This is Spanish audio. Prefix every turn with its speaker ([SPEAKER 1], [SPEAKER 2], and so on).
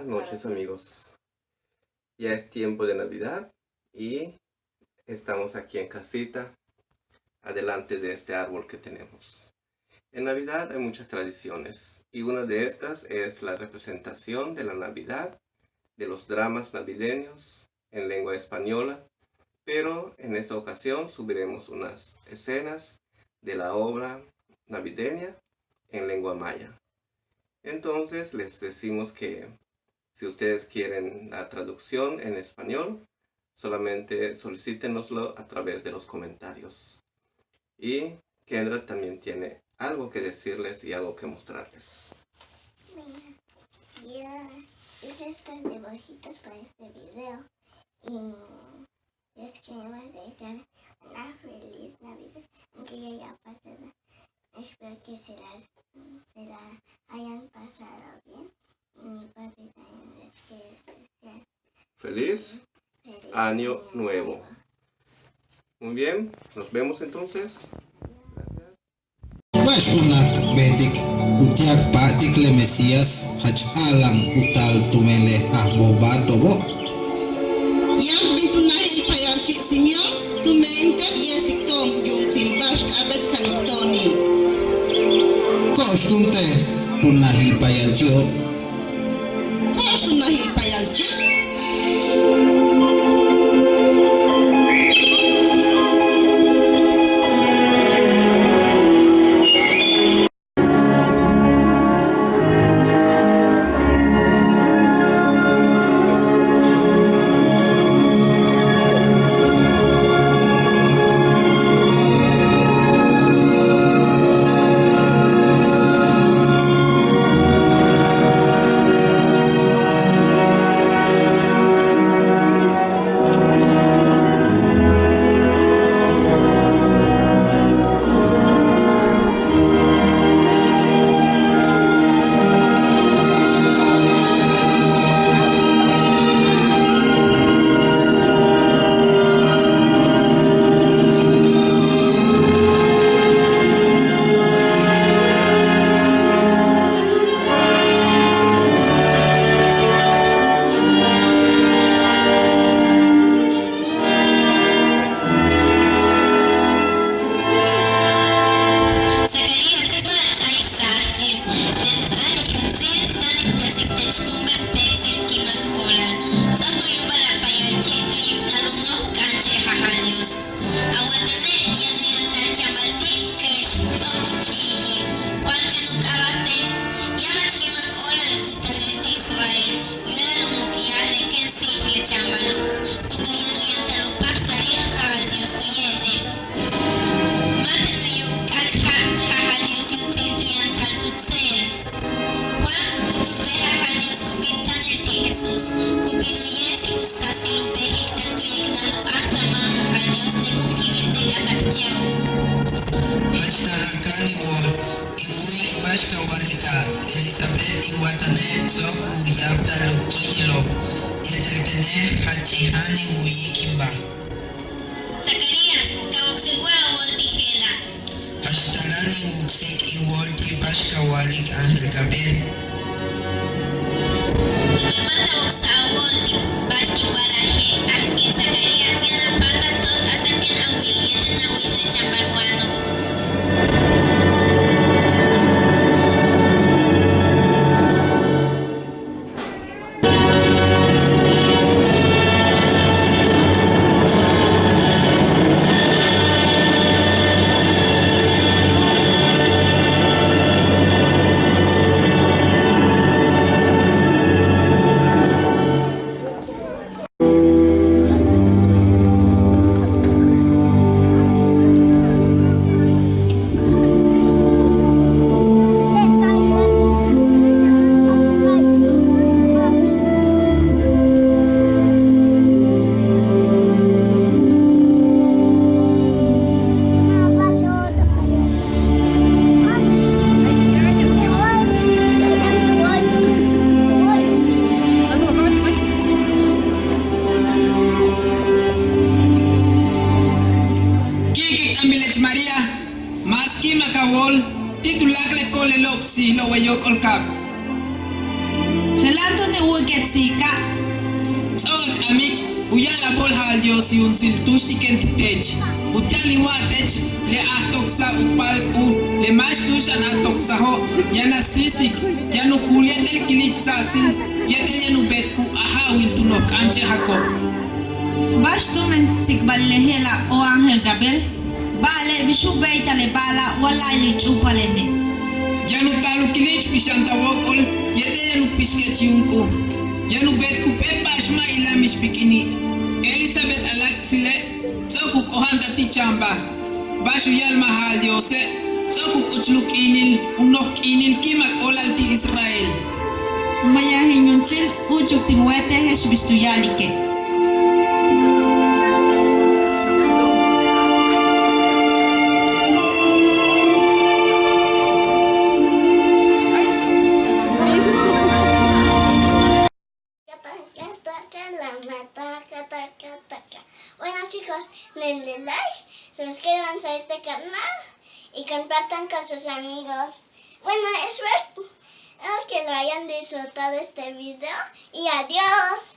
[SPEAKER 1] noches amigos. Ya es tiempo de Navidad y estamos aquí en casita, adelante de este árbol que tenemos. En Navidad hay muchas tradiciones y una de estas es la representación de la Navidad, de los dramas navideños en lengua española, pero en esta ocasión subiremos unas escenas de la obra navideña en lengua maya. Entonces les decimos que si ustedes quieren la traducción en español, solamente solicítenoslo a través de los comentarios. Y Kendra también tiene algo que decirles y algo que mostrarles.
[SPEAKER 2] Mira, yo hice estos dibujitos para este video y les queremos desear una feliz Navidad, aunque ya haya pasado. Espero que se la hayan pasado bien y mi papi también les quiere desear
[SPEAKER 1] Feliz Año Nuevo. Muy bien, nos vemos entonces.
[SPEAKER 3] Basunak betik utiak patik le Mesias haj alam utal tumele bobato bo.
[SPEAKER 4] Yang bitunahil payalci Simeon tumente yesiktong yung silbash kabet kaniktoni.
[SPEAKER 3] Kostunte tunahil payalcio.
[SPEAKER 4] Kosh tunahil payalci.
[SPEAKER 5] Helato ne
[SPEAKER 4] Uget sika.
[SPEAKER 5] Tsogak amik uyala bol halyo si unsil tushtiken titech. Utali watech le atoksa upalku le mashtushan atoksa ho yana sisik yanu kuliatel kilitsasil yetel yanu betku ahawil tunok anche Jacob.
[SPEAKER 4] Bastu men sikbalehela o Ángel Gabriel. Bale bishubeita le bala wala ili chupalene.
[SPEAKER 5] Yanu talu kilich pishanta wokol yete yanu piskech yunku. Yanu betku pepashma ilamish bikini. Elizabeth alaksile tsoku kohanta tichamba. Bashu yalma hal diose tsoku kuchluk inil unok inil kimak olalti Israel.
[SPEAKER 4] Umayahin yunsil ujuk tingwete hesh bistuyalike.
[SPEAKER 2] Bueno chicos, denle like, suscríbanse a este canal y compartan con sus amigos. Bueno, espero que lo hayan disfrutado este video y adiós.